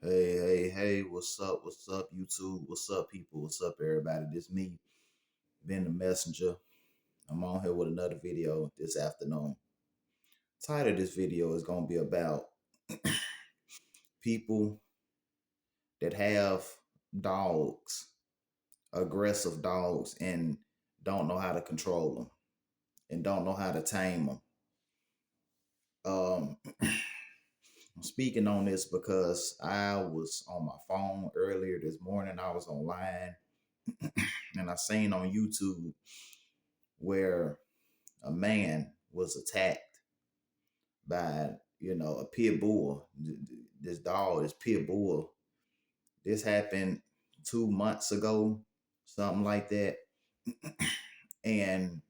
Hey, what's up? What's up, YouTube? What's up, people? What's up, everybody? This me, Ben the Messenger. I'm on here with another video this afternoon. Title of this video is going to be about people that have dogs, aggressive dogs, and don't know how to control them and don't know how to tame them. I'm speaking on this because I was on my phone earlier this morning. I was online and I seen on YouTube where a man was attacked by a pit bull. This dog, this pit bull. This happened 2 months ago, something like that. And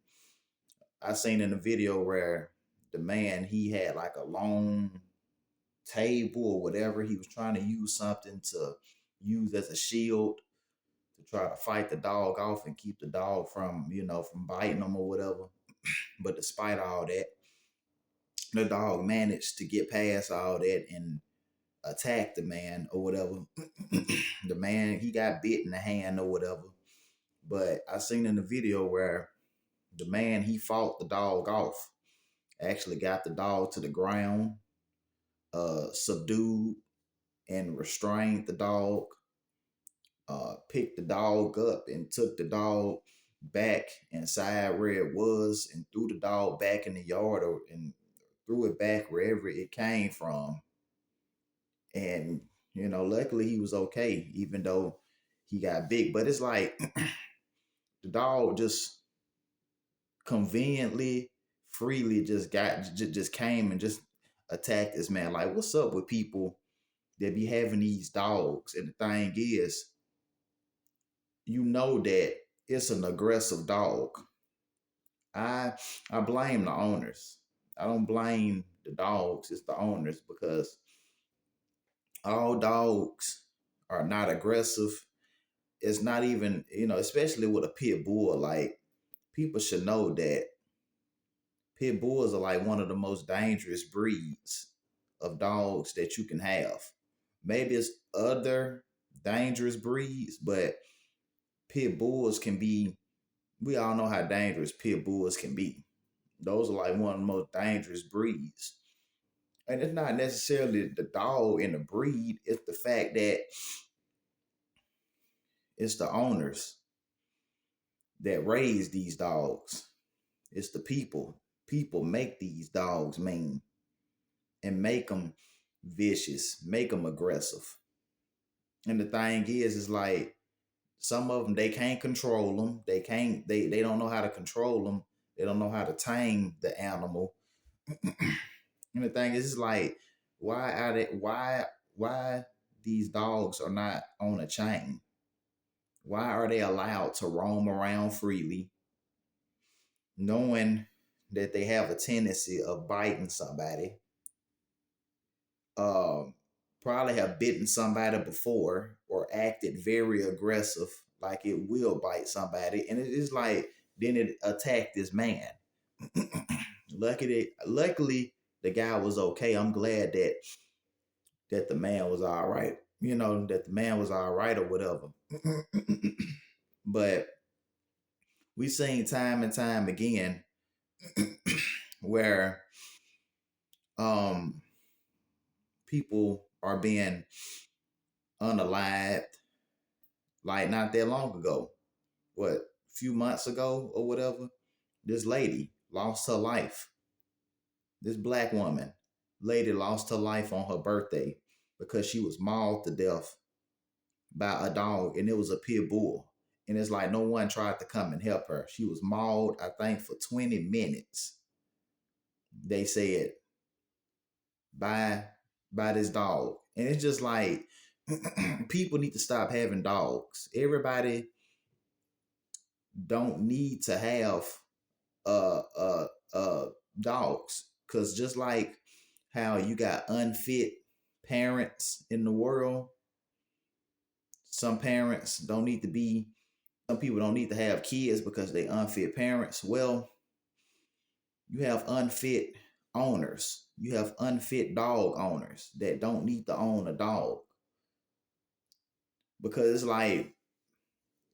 I seen in the video where the man, he had like a long table or whatever. He was trying to use something to use as a shield to try to fight the dog off and keep the dog from biting him or whatever. But despite all that, the dog managed to get past all that and attack the man or whatever. The man, he got bit in the hand or whatever. But I seen in the video where the man, he fought the dog off, actually got the dog to the ground, subdued and restrained the dog, picked the dog up and took the dog back inside where it was and threw the dog back in the yard and threw it back wherever it came from. And luckily he was okay, even though he got big. But it's like the dog just conveniently, freely just came and just attacked this man. Like, what's up with people that be having these dogs? And the thing is, that it's an aggressive dog. I blame the owners. I don't blame the dogs. It's the owners, because all dogs are not aggressive. It's not even, especially with a pit bull. Like, people should know that pit bulls are like one of the most dangerous breeds of dogs that you can have. Maybe it's other dangerous breeds, but pit bulls can be, we all know how dangerous pit bulls can be. Those are like one of the most dangerous breeds. And it's not necessarily the dog and the breed, it's the fact that it's the owners that raise these dogs. It's the people. People make these dogs mean and make them vicious, make them aggressive. And the thing is like, some of them, they can't control them. They don't know how to control them. They don't know how to tame the animal. And the thing is, it's like, why these dogs are not on a chain? Why are they allowed to roam around freely, knowing that they have a tendency of biting somebody? Probably have bitten somebody before or acted very aggressive, like it will bite somebody. And it is like, then it attacked this man. Luckily, the guy was okay. I'm glad that the man was all right. That the man was all right or whatever. But we seen time and time again where people are being unalived. Like, not that long ago, what, few months ago or whatever, this lady lost her life. This black lady lost her life on her birthday because she was mauled to death by a dog, and it was a pit bull. And it's like, no one tried to come and help her. She was mauled, I think, for 20 minutes. They said, by this dog. And it's just like, people need to stop having dogs. Everybody don't need to have uh uh dogs, because just like how you got unfit parents in the world, some parents don't need to be some people don't need to have kids because they unfit parents. Well, you have unfit owners. You have unfit dog owners that don't need to own a dog. Because it's like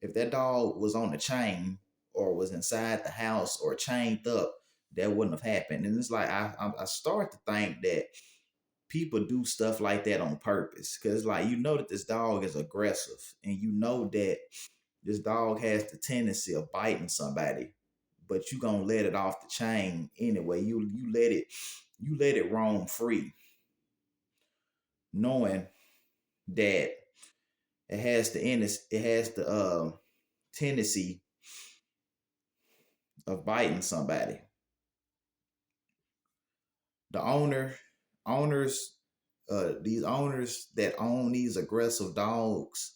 if that dog was on the chain or was inside the house or chained up, that wouldn't have happened. And it's like I start to think that people do stuff like that on purpose, because like you know that this dog is aggressive, and you know that this dog has the tendency of biting somebody, but you gonna let it off the chain anyway. You let it roam free, knowing that it has the tendency of biting somebody. The owners, these owners that own these aggressive dogs,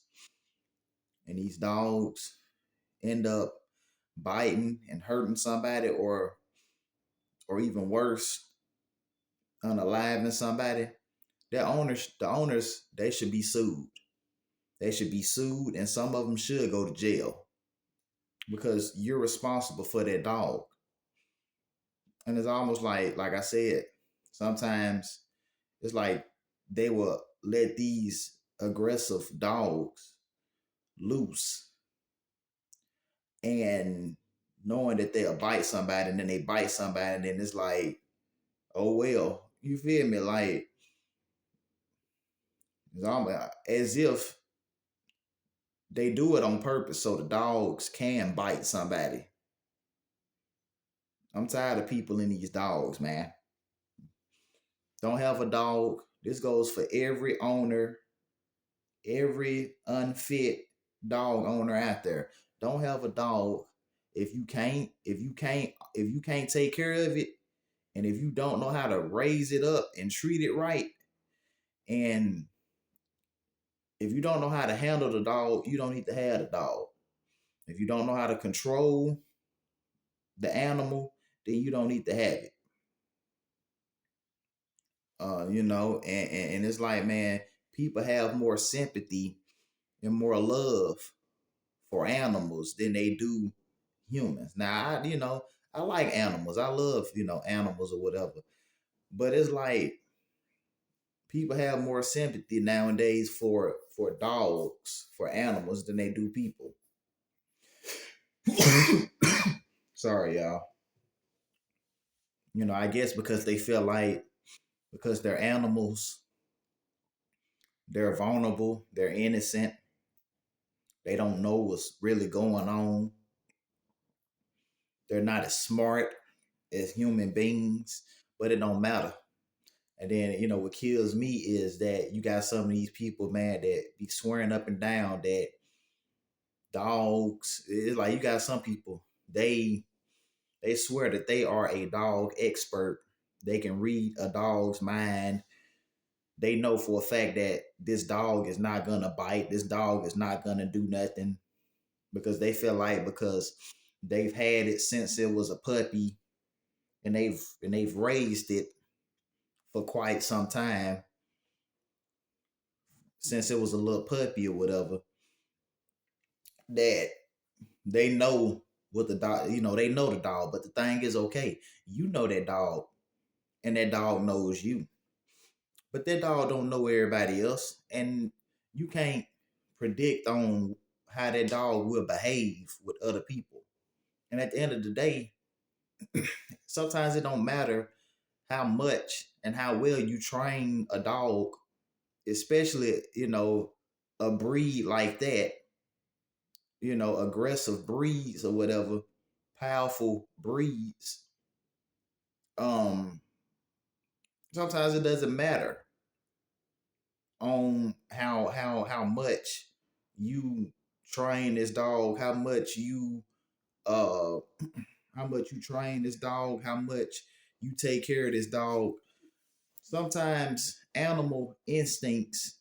and these dogs end up biting and hurting somebody, or even worse, unaliving somebody. The owners, they should be sued. They should be sued, and some of them should go to jail because you're responsible for that dog. And it's almost like I said, sometimes it's like they will let these aggressive dogs loose, and knowing that they'll bite somebody, and then they bite somebody, and then it's like, oh well, you feel me? Like it's almost as if they do it on purpose so the dogs can bite somebody. I'm tired of people in these dogs, man. Don't have a dog. This goes for every owner, every unfit dog owner out there. Don't have a dog if you can't take care of it, and if you don't know how to raise it up and treat it right, and if you don't know how to handle the dog, you don't need to have the dog. If you don't know how to control the animal, then you don't need to have it. And it's like, man, people have more sympathy and more love for animals than they do humans. Now, I like animals. I love, animals or whatever. But it's like people have more sympathy nowadays for dogs, for animals than they do people. Sorry, y'all. I guess because they feel like because they're animals, they're vulnerable, they're innocent, they don't know what's really going on. They're not as smart as human beings, but it don't matter. And then, what kills me is that you got some of these people, man, that be swearing up and down that dogs, it's like you got some people, they swear that they are a dog expert. They can read a dog's mind. They know for a fact that this dog is not gonna bite, this dog is not gonna do nothing, because they feel like because they've had it since it was a puppy, and they've raised it for quite some time, since it was a little puppy or whatever, that they know what the dog, they know the dog. But the thing is, okay, you know that dog, and that dog knows you. But that dog don't know everybody else, and you can't predict on how that dog will behave with other people. And at the end of the day, sometimes it don't matter how much and how well you train a dog, especially, a breed like that, aggressive breeds or whatever, powerful breeds. Um, Sometimes it doesn't matter on how much you train this dog, uh how much you train this dog, how much you take care of this dog. Sometimes animal instincts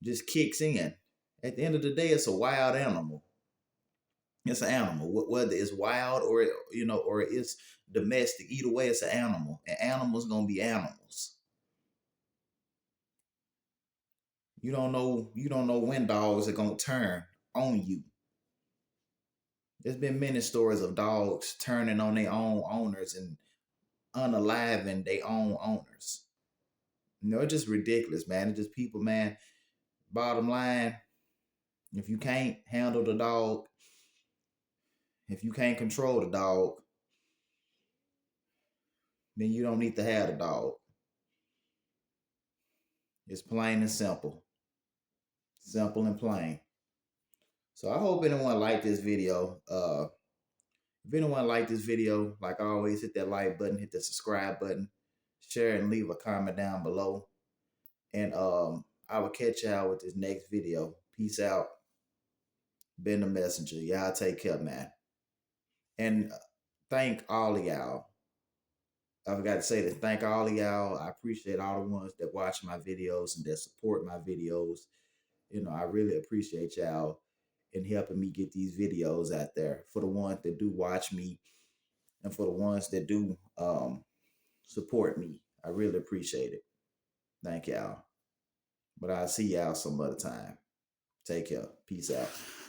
just kicks in. At the end of the day, it's a wild animal. It's an animal, whether it's wild or it's domestic. Either way, it's an animal, and animals gonna be animals. You don't know when dogs are gonna turn on you. There's been many stories of dogs turning on their own owners and unaliving their own owners. It's just ridiculous, man. It's just people, man. Bottom line, If you can't handle the dog, if you can't control the dog, then you don't need to have the dog. It's plain and simple. Simple and plain. So I hope anyone liked this video. If anyone liked this video, like always, hit that like button, hit the subscribe button, share and leave a comment down below. And I will catch y'all with this next video. Peace out. Been the messenger. Y'all take care, man. And thank all of y'all. I forgot to say this. Thank all of y'all. I appreciate all the ones that watch my videos and that support my videos. You know, I really appreciate y'all in helping me get these videos out there. For the ones that do watch me and for the ones that do support me, I really appreciate it. Thank y'all. But I'll see y'all some other time. Take care. Peace out.